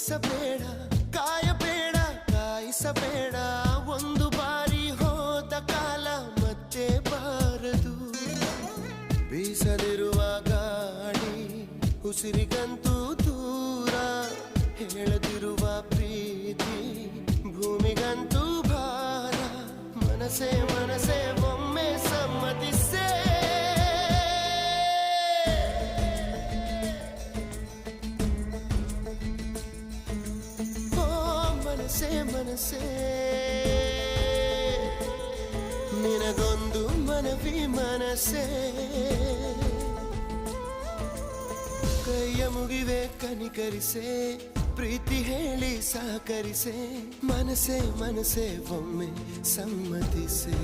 ಬಯಸಬೇಡ, ಕಾಯಬೇಡ, ಕಾಯಿಸಬೇಡ. ಒಂದು ಬಾರಿ ಹೋದ ಕಾಲ ಮತ್ತೆ ಬಾರದು. ಬೀಸದಿರುವ ಗಾಳಿ ಉಸಿರಿಗಂತೂ ದೂರ, ಹೇಳದಿರುವ ಪ್ರೀತಿ ಭೂಮಿಗಂತೂ ಭಾರ. ಮನಸೇ ಮನಸೇ ಒಮ್ಮೆ ಸಮ್ಮತಿಸೇ. ಮನಸೇ ಮನಸೇ ನಿನಗೊಂದು ಮನವಿ ಮನಸೇ. ಕೈಯ ಮುಗಿವೆ ಕನಿಕರಿಸೆ, ಪ್ರೀತಿ ಹೇಳಿ ಸಹಕರಿಸೆ. ಮನಸೇ ಮನಸೇ ಒಮ್ಮೆ ಸಮ್ಮತಿಸೆ.